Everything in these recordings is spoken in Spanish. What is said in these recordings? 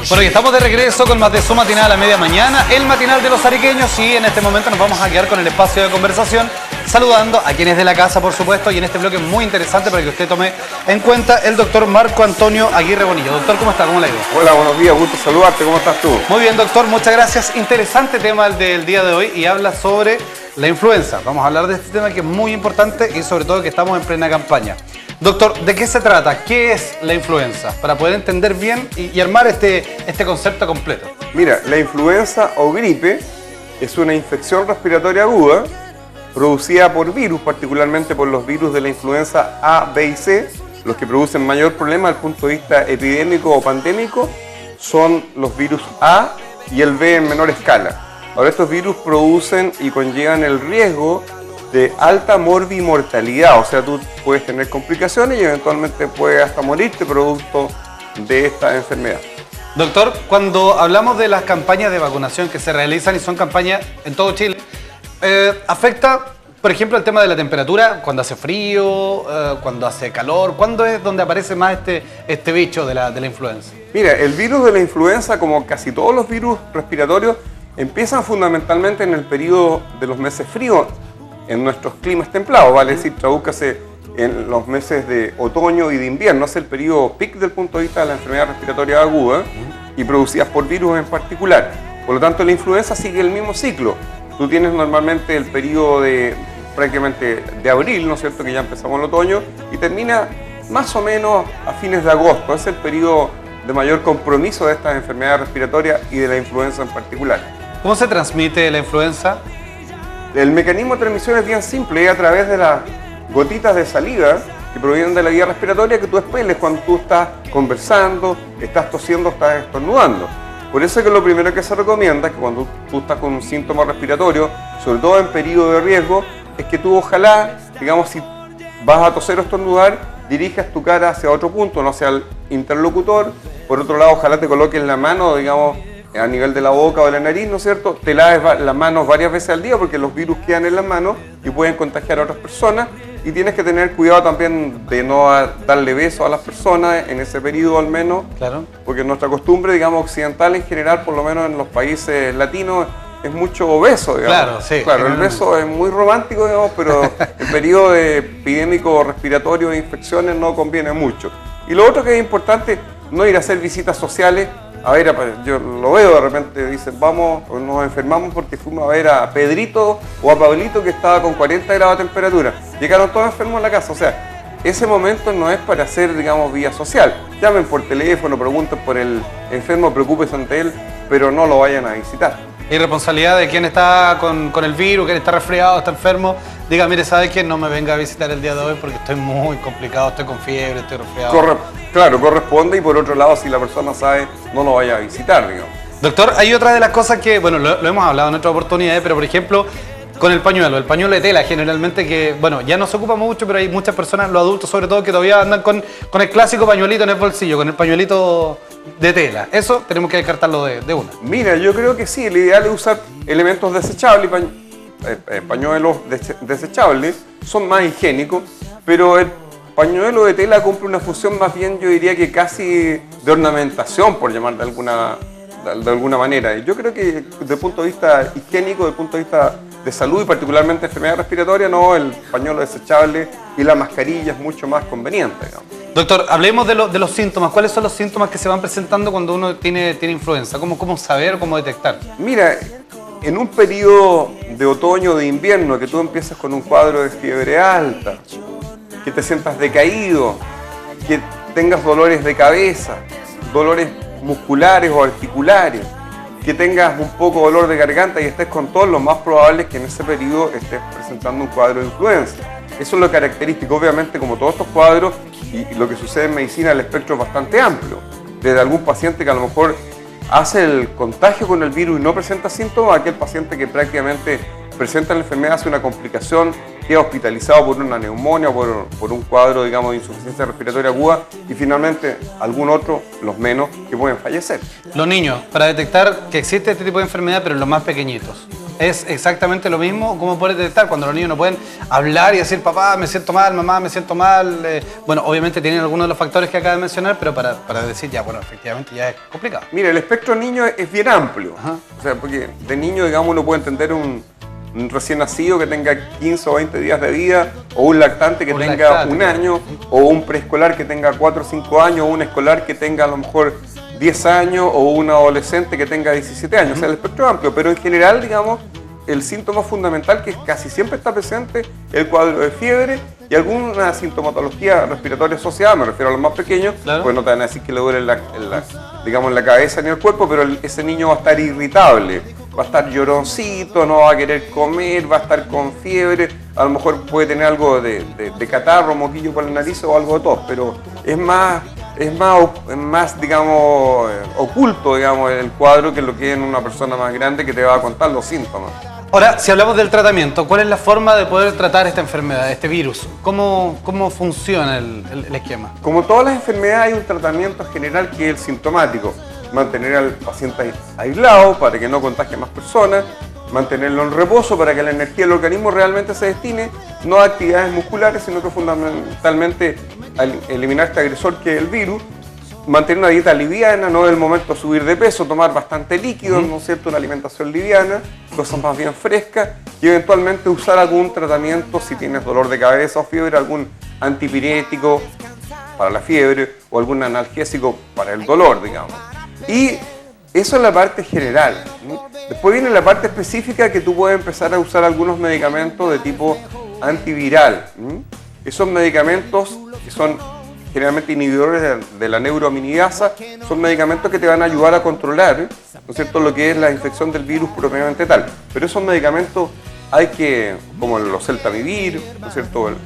Bueno, y estamos de regreso con más de su matinal a la media mañana, el matinal de los ariqueños, y en este momento nos vamos a quedar con el espacio de conversación, saludando a quienes de la casa, por supuesto, y en este bloque muy interesante para que usted tome en cuenta el doctor Marco Antonio Aguirre Bonillo. Doctor, ¿cómo está? ¿Cómo le ha ido? Hola, buenos días, gusto saludarte, ¿cómo estás tú? Muy bien, doctor, muchas gracias. Interesante tema el del día de hoy y habla sobre la influenza. Vamos a hablar de este tema que es muy importante y sobre todo que estamos en plena campaña. Doctor, ¿de qué se trata? ¿Qué es la influenza? Para poder entender bien y armar este concepto completo. Mira, la influenza o gripe es una infección respiratoria aguda producida por virus, particularmente por los virus de la influenza A, B y C. Los que producen mayor problema desde el punto de vista epidémico o pandémico son los virus A y el B en menor escala. Ahora, estos virus producen y conllevan el riesgo de alta morbimortalidad, o sea, tú puedes tener complicaciones y eventualmente puedes hasta morirte producto de esta enfermedad. Doctor, cuando hablamos de las campañas de vacunación que se realizan y son campañas en todo Chile, ¿afecta, por ejemplo, el tema de la temperatura? ¿Cuando hace frío? ¿Cuando hace calor? ¿Cuándo es donde aparece más este bicho de la influenza? Mira, el virus de la influenza, como casi todos los virus respiratorios, empiezan fundamentalmente en el periodo de los meses fríos, en nuestros climas templados, vale decir, tradúzcase en los meses de otoño y de invierno, es el periodo peak del punto de vista de la enfermedad respiratoria aguda y producidas por virus en particular. Por lo tanto, la influenza sigue el mismo ciclo. Tú tienes normalmente el periodo de prácticamente de abril, ¿no es cierto?, que ya empezamos el otoño y termina más o menos a fines de agosto. Es el periodo de mayor compromiso de estas enfermedades respiratorias y de la influenza en particular. ¿Cómo se transmite la influenza? El mecanismo de transmisión es bien simple, es a través de las gotitas de saliva que provienen de la vía respiratoria que tú expeles cuando tú estás conversando, estás tosiendo, estás estornudando. Por eso es que lo primero que se recomienda es que cuando tú estás con un síntoma respiratorio, sobre todo en periodo de riesgo, es que tú ojalá, digamos, si vas a toser o estornudar, dirijas tu cara hacia otro punto, no hacia el interlocutor. Por otro lado, ojalá te coloques la mano, digamos, a nivel de la boca o de la nariz, ¿no es cierto? Te laves las manos varias veces al día porque los virus quedan en las manos y pueden contagiar a otras personas, y tienes que tener cuidado también de no darle besos a las personas en ese periodo al menos, claro, porque nuestra costumbre, digamos, occidental en general, por lo menos en los países latinos, es mucho beso, digamos. Claro, sí. Claro, el beso es muy romántico, digamos, pero en periodo de epidémico respiratorio e infecciones no conviene mucho. Y lo otro que es importante, no ir a hacer visitas sociales. A ver, yo lo veo de repente, dicen, vamos, nos enfermamos porque fuimos a ver a Pedrito o a Pablito que estaba con 40 grados de temperatura. Llegaron todos enfermos a la casa, o sea, ese momento no es para hacer, digamos, vía social. Llamen por teléfono, pregunten por el enfermo, preocúpense ante él, pero no lo vayan a visitar. Y responsabilidad de quien está con el virus, quien está resfriado, está enfermo, diga, mire, ¿sabe qué? No me venga a visitar el día de hoy porque estoy muy complicado, estoy con fiebre, estoy resfriado. Claro, corresponde, y por otro lado, si la persona sabe, no lo vaya a visitar, digamos. Doctor, hay otra de las cosas que, bueno, lo hemos hablado en otras oportunidades, pero por ejemplo, con el pañuelo de tela generalmente, que, bueno, ya no se ocupa mucho, pero hay muchas personas, los adultos sobre todo, que todavía andan con el clásico pañuelito en el bolsillo, con el pañuelito de tela. Eso tenemos que descartarlo de una. Mira, yo creo que sí, el ideal es usar elementos desechables, pañuelos desechables, son más higiénicos, pero el pañuelo de tela cumple una función más bien, yo diría que casi de ornamentación, por llamar de alguna manera. Y yo creo que desde el punto de vista higiénico, desde el punto de vista de salud y particularmente enfermedad respiratoria, no, el pañuelo desechable y la mascarilla es mucho más conveniente, digamos. Doctor, hablemos de los síntomas. ¿Cuáles son los síntomas que se van presentando cuando uno tiene influenza? ¿Cómo saber, cómo detectar? Mira, en un periodo de otoño o de invierno que tú empieces con un cuadro de fiebre alta, que te sientas decaído, que tengas dolores de cabeza, dolores musculares o articulares, que tengas un poco de dolor de garganta y estés con tos, lo más probable es que en ese periodo estés presentando un cuadro de influenza. Eso es lo característico. Obviamente, como todos estos cuadros, y lo que sucede en medicina, el espectro es bastante amplio. Desde algún paciente que a lo mejor hace el contagio con el virus y no presenta síntomas, aquel paciente que prácticamente presenta la enfermedad, hace una complicación, queda hospitalizado por una neumonía, por un cuadro, digamos, de insuficiencia respiratoria aguda, y finalmente algún otro, los menos, que pueden fallecer. Los niños, para detectar que existe este tipo de enfermedad, pero en los más pequeñitos. Es exactamente lo mismo. ¿Cómo puedes detectar cuando los niños no pueden hablar y decir, papá, me siento mal, mamá, me siento mal? Bueno, obviamente tienen algunos de los factores que acaba de mencionar, pero para decir, ya, bueno, efectivamente ya es complicado. Mira, el espectro niño es bien amplio. Ajá. O sea, porque de niño, digamos, uno puede entender un recién nacido que tenga 15 o 20 días de vida, o un lactante que tenga un año, o un preescolar que tenga 4 o 5 años, o un escolar que tenga a lo mejor 10 años, o un adolescente que tenga 17 años. O sea, el espectro es amplio, pero en general, digamos, el síntoma fundamental que casi siempre está presente es el cuadro de fiebre y alguna sintomatología respiratoria asociada, me refiero a los más pequeños, claro. Pues no te van a decir que le duele digamos, en la cabeza ni el cuerpo, pero ese niño va a estar irritable, va a estar lloroncito, no va a querer comer, va a estar con fiebre, a lo mejor puede tener algo de catarro, moquillo por la nariz o algo de tos, pero es más, digamos, oculto, digamos, el cuadro que lo que es en una persona más grande que te va a contar los síntomas. Ahora, si hablamos del tratamiento, ¿cuál es la forma de poder tratar esta enfermedad, este virus? ¿Cómo funciona el esquema? Como todas las enfermedades, hay un tratamiento general que es el sintomático. Mantener al paciente aislado para que no contagie a más personas, mantenerlo en reposo para que la energía del organismo realmente se destine, no a actividades musculares, sino que fundamentalmente a eliminar este agresor que es el virus, mantener una dieta liviana, no es el momento de subir de peso, tomar bastante líquido, ¿no es cierto? Una alimentación liviana, cosas más bien frescas y eventualmente usar algún tratamiento si tienes dolor de cabeza o fiebre, algún antipirético para la fiebre o algún analgésico para el dolor, digamos. Y eso es la parte general. Después viene la parte específica que tú puedes empezar a usar algunos medicamentos de tipo antiviral. Esos medicamentos que son generalmente inhibidores de la neuroaminidasa, son medicamentos que te van a ayudar a controlar, ¿no es cierto?, lo que es la infección del virus propiamente tal. Pero esos medicamentos hay que, como los Celtamivir, ¿no es cierto?, el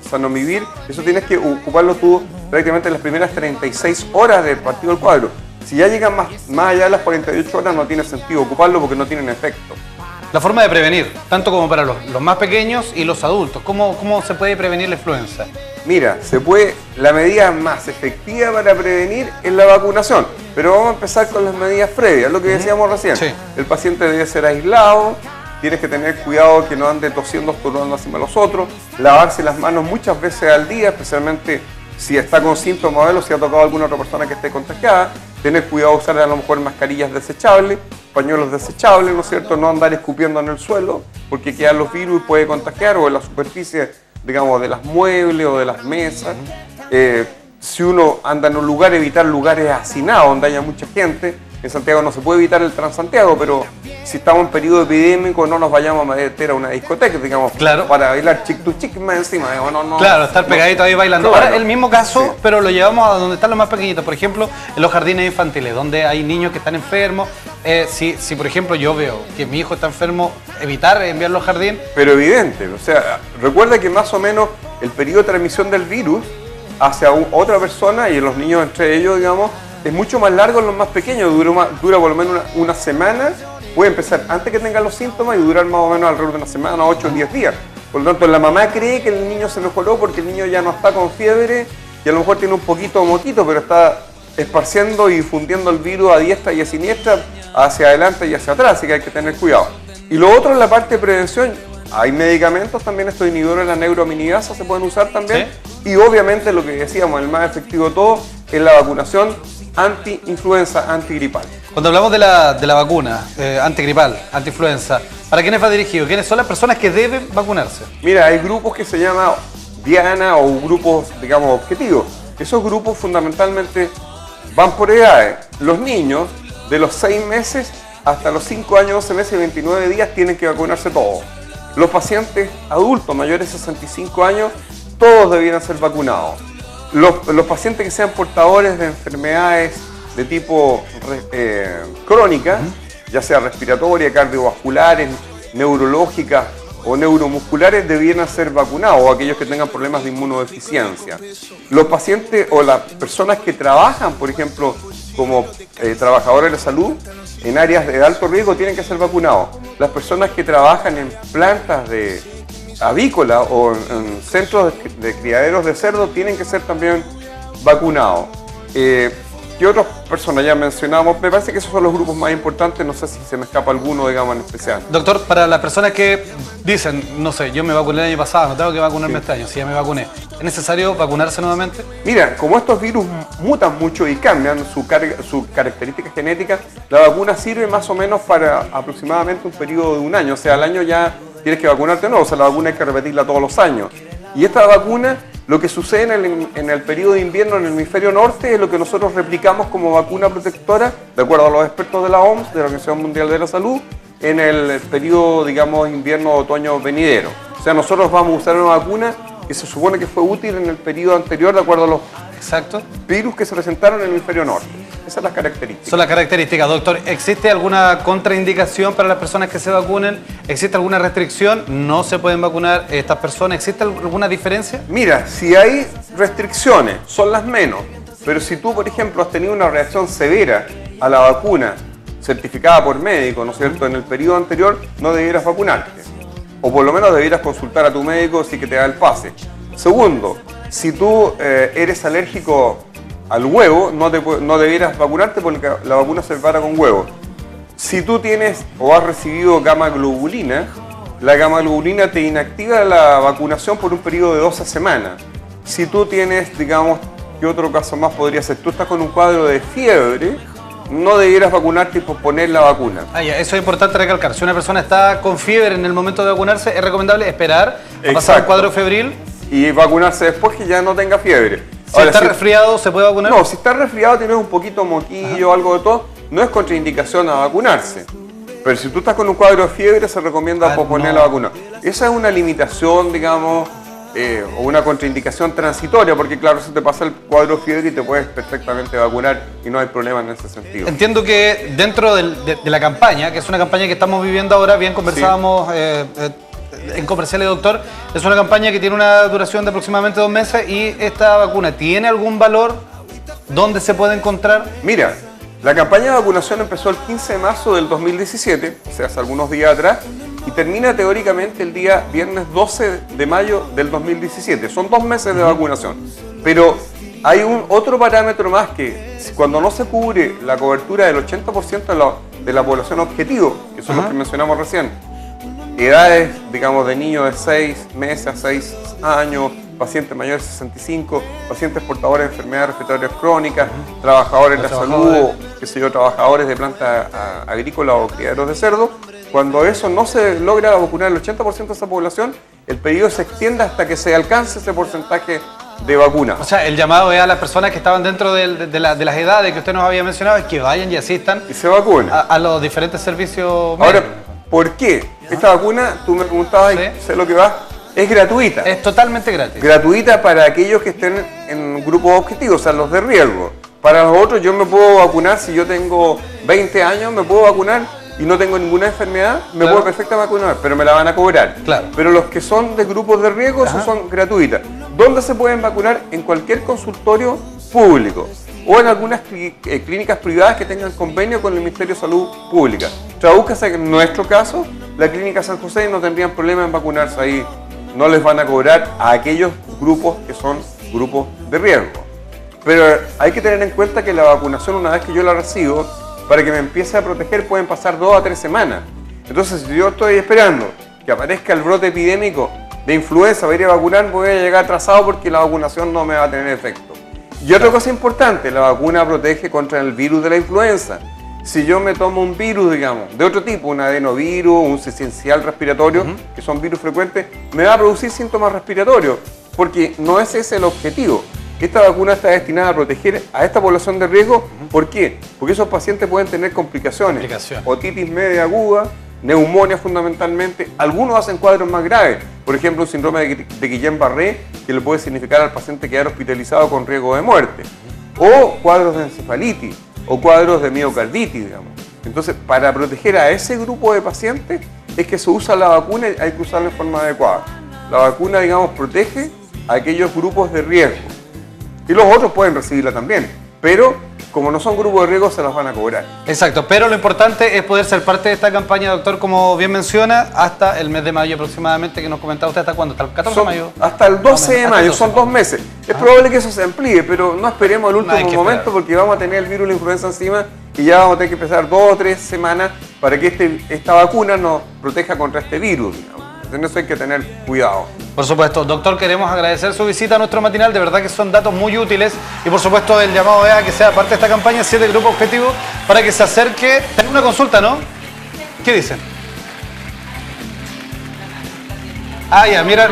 Sanomivir, eso tienes que ocuparlo tú prácticamente en las primeras 36 horas del partido del cuadro. Si ya llegan más allá de las 48 horas no tiene sentido ocuparlo porque no tienen efecto. La forma de prevenir, tanto como para los más pequeños y los adultos, ¿cómo se puede prevenir la influenza? Mira, la medida más efectiva para prevenir es la vacunación, pero vamos a empezar con las medidas previas, lo que decíamos recién. Sí. El paciente debe ser aislado, tienes que tener cuidado que no ande tosiendo, estornudando encima de los otros, lavarse las manos muchas veces al día, especialmente si está con síntomas o si ha tocado a alguna otra persona que esté contagiada, tener cuidado de usar a lo mejor mascarillas desechables, pañuelos desechables, ¿no es cierto? No andar escupiendo en el suelo, porque quedan los virus y puede contagiar, o en la superficie, digamos, de las muebles o de las mesas. Si uno anda en un lugar, evitar lugares hacinados donde haya mucha gente. En Santiago no se puede evitar el Transantiago, pero si estamos en periodo epidémico no nos vayamos a meter a una discoteca, digamos, claro, para bailar chic to chic más encima. No, claro, estar pegadito ahí bailando. Claro. Ahora, el mismo caso, Sí. pero lo llevamos a donde están los más pequeñitos, por ejemplo, en los jardines infantiles, donde hay niños que están enfermos. Si por ejemplo yo veo que mi hijo está enfermo, evitar enviarlo al jardín. Pero evidente, o sea, recuerda que más o menos el periodo de transmisión del virus hacia otra persona y en los niños entre ellos, digamos, es mucho más largo en los más pequeños, dura por lo menos una semana, puede empezar antes que tengan los síntomas y durar más o menos alrededor de una semana, 8 o 10 días. Por lo tanto, la mamá cree que el niño se mejoró porque el niño ya no está con fiebre y a lo mejor tiene un poquito de moquito, pero está esparciendo y difundiendo el virus a diestra y a siniestra, hacia adelante y hacia atrás, así que hay que tener cuidado. Y lo otro es la parte de prevención. Hay medicamentos también, estos inhibidores de la neuroaminidasa se pueden usar también. ¿Sí? Y obviamente lo que decíamos, el más efectivo de todo es la vacunación anti-influenza, antigripal. Cuando hablamos de la vacuna antigripal, anti-influenza, ¿para quiénes va dirigido? ¿Quiénes son las personas que deben vacunarse? Mira, hay grupos que se llaman diana o grupos, digamos, objetivos. Esos grupos fundamentalmente van por edades. Los niños de los 6 meses hasta los 5 años, 12 meses y 29 días tienen que vacunarse todos. Los pacientes adultos mayores de 65 años, todos debieran ser vacunados. Los pacientes que sean portadores de enfermedades de tipo crónica, ya sea respiratoria, cardiovasculares, neurológicas o neuromusculares, debieran ser vacunados, o aquellos que tengan problemas de inmunodeficiencia. Los pacientes o las personas que trabajan, por ejemplo, como trabajadores de salud, en áreas de alto riesgo tienen que ser vacunados. Las personas que trabajan en plantas de avícola o en centros de criaderos de cerdo tienen que ser también vacunados. ¿Qué otras personas ya mencionamos? Me parece que esos son los grupos más importantes, no sé si se me escapa alguno, digamos, en especial. Doctor, para las personas que dicen, no sé, yo me vacuné el año pasado, no tengo que vacunarme este año, si ya me vacuné, ¿es necesario vacunarse nuevamente? Mira, como estos virus mutan mucho y cambian su característica genética, la vacuna sirve más o menos para aproximadamente un periodo de un año. O sea, al año ya tienes que vacunarte o no, o sea, la vacuna hay que repetirla todos los años. Y esta vacuna, lo que sucede en el periodo de invierno en el hemisferio norte es lo que nosotros replicamos como vacuna protectora, de acuerdo a los expertos de la OMS, de la Organización Mundial de la Salud, en el periodo, digamos, invierno-otoño venidero. O sea, nosotros vamos a usar una vacuna que se supone que fue útil en el periodo anterior, de acuerdo a los virus que se presentaron en el hemisferio norte. Esas son las características. Son las características, doctor. ¿Existe alguna contraindicación para las personas que se vacunen? ¿Existe alguna restricción? ¿No se pueden vacunar estas personas? ¿Existe alguna diferencia? Mira, si hay restricciones, son las menos. Pero si tú, por ejemplo, has tenido una reacción severa a la vacuna certificada por médico, ¿no es cierto?, en el periodo anterior, no debieras vacunarte. O por lo menos debieras consultar a tu médico si que te da el pase. Segundo, si tú eres alérgico al huevo, no debieras vacunarte porque la vacuna se prepara con huevo. Si tú tienes o has recibido gamma globulina, la gamma globulina te inactiva la vacunación por un periodo de 12 semanas. Si tú tienes, digamos, ¿qué otro caso más podría ser? Tú estás con un cuadro de fiebre, no debieras vacunarte y posponer la vacuna. Eso es importante recalcar. Si una persona está con fiebre en el momento de vacunarse, es recomendable esperar a pasar un cuadro febril y vacunarse después que ya no tenga fiebre. Si está resfriado, ¿se puede vacunar? No, si está resfriado, tienes un poquito moquillo, algo de todo, no es contraindicación a vacunarse. Pero si tú estás con un cuadro de fiebre, se recomienda posponer la vacuna. Esa es una limitación, digamos, o una contraindicación transitoria, porque claro, se te pasa el cuadro de fiebre y te puedes perfectamente vacunar y no hay problema en ese sentido. Entiendo que dentro de la campaña, que es una campaña que estamos viviendo ahora, bien conversábamos en comerciales, doctor, es una campaña que tiene una duración de aproximadamente 2 meses y esta vacuna, ¿tiene algún valor? ¿Dónde se puede encontrar? Mira, la campaña de vacunación empezó el 15 de marzo del 2017, o sea, hace algunos días atrás, y termina teóricamente el día viernes 12 de mayo del 2017. Son 2 meses de vacunación. Pero hay otro parámetro más que cuando no se cubre la cobertura del 80% de la población objetivo, que son los que mencionamos recién, edades, digamos, de niños de 6 meses a 6 años, pacientes mayores de 65, pacientes portadores de enfermedades respiratorias crónicas, trabajadores de la salud, qué sé yo, trabajadores de planta agrícola o criaderos de cerdo. Cuando eso no se logra vacunar el 80% de esa población, el periodo se extiende hasta que se alcance ese porcentaje de vacuna. O sea, el llamado es a las personas que estaban dentro de las edades que usted nos había mencionado, es que vayan y asistan y se vacunen a los diferentes servicios médicos. Ahora, ¿por qué? Esta vacuna, tú me preguntabas, y sé lo que va, es gratuita. Es totalmente gratis. Gratuita para aquellos que estén en grupos objetivos, o sea, los de riesgo. Para los otros, yo me puedo vacunar, si yo tengo 20 años, me puedo vacunar y no tengo ninguna enfermedad, me puedo perfectamente vacunar, pero me la van a cobrar. Claro. Pero los que son de grupos de riesgo, esos son gratuitas. ¿Dónde se pueden vacunar? En cualquier consultorio público o en algunas clínicas privadas que tengan convenio con el Ministerio de Salud Pública. Tradúzcase que en nuestro caso, la Clínica San José no tendrían problema en vacunarse ahí. No les van a cobrar a aquellos grupos que son grupos de riesgo. Pero hay que tener en cuenta que la vacunación, una vez que yo la recibo, para que me empiece a proteger pueden pasar 2 a 3 semanas. Entonces, si yo estoy esperando que aparezca el brote epidémico de influenza para ir a vacunar, voy a llegar atrasado porque la vacunación no me va a tener efecto. Y otra cosa importante, la vacuna protege contra el virus de la influenza. Si yo me tomo un virus, digamos, de otro tipo, un adenovirus, un sincicial respiratorio, que son virus frecuentes, me va a producir síntomas respiratorios, porque no es ese el objetivo. Esta vacuna está destinada a proteger a esta población de riesgo. ¿Por qué? Porque esos pacientes pueden tener complicaciones. Otitis media aguda, neumonía fundamentalmente. Algunos hacen cuadros más graves. Por ejemplo, un síndrome de Guillain-Barré, que le puede significar al paciente quedar hospitalizado con riesgo de muerte. O cuadros de encefalitis, o cuadros de miocarditis, digamos. Entonces, para proteger a ese grupo de pacientes, es que se usa la vacuna y hay que usarla de forma adecuada. La vacuna, digamos, protege a aquellos grupos de riesgo. Y los otros pueden recibirla también, pero como no son grupos de riesgo, se los van a cobrar. Exacto, pero lo importante es poder ser parte de esta campaña, doctor, como bien menciona, hasta el mes de mayo aproximadamente, que nos comentaba usted, ¿hasta cuándo? ¿Hasta el 14 de mayo? Hasta el 12 de mayo, son 2 meses. Es probable que eso se amplíe, pero no esperemos el último momento porque vamos a tener el virus de la influenza encima y ya vamos a tener que empezar 2 o 3 semanas para que esta vacuna nos proteja contra este virus, digamos. En eso hay que tener cuidado. Por supuesto, doctor, queremos agradecer su visita a nuestro matinal, de verdad que son datos muy útiles y por supuesto el llamado a que sea parte de esta campaña 7 Grupo Objetivo para que se acerque. Tengo una consulta, ¿no? ¿Qué dicen? Ah, ya, mira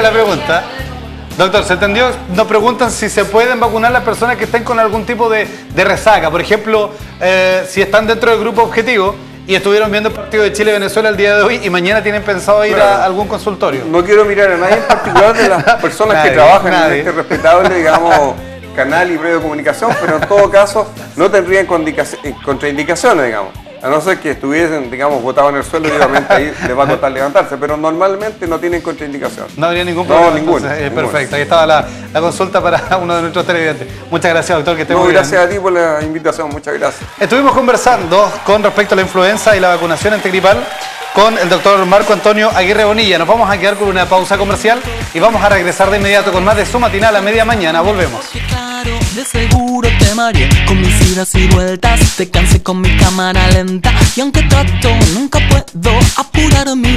la pregunta. Doctor, ¿se entendió? Nos preguntan si se pueden vacunar las personas que estén con algún tipo de resaca. Por ejemplo, si están dentro del Grupo Objetivo y estuvieron viendo el partido de Chile-Venezuela el día de hoy y mañana tienen pensado ir a algún consultorio. No quiero mirar a nadie en particular de las personas que trabajan en este respetable, digamos, canal y medio de comunicación, pero en todo caso no tendrían contraindicaciones, digamos. A no ser que estuviesen, digamos, botados en el suelo, obviamente ahí les va a costar levantarse, pero normalmente no tienen contraindicación. No habría ningún problema. No, ninguna. Perfecto, ahí estaba la consulta para uno de nuestros televidentes. Muchas gracias, doctor, que esté muy bien. Gracias a ti por la invitación, muchas gracias. Estuvimos conversando con respecto a la influenza y la vacunación antigripal con el doctor Marco Antonio Aguirre Bonilla. Nos vamos a quedar con una pausa comercial y vamos a regresar de inmediato con más de su matinal a media mañana. Volvemos. De seguro te mareé con mis idas y vueltas, te cansé con mi cámara lenta y aunque trato nunca puedo apurar mi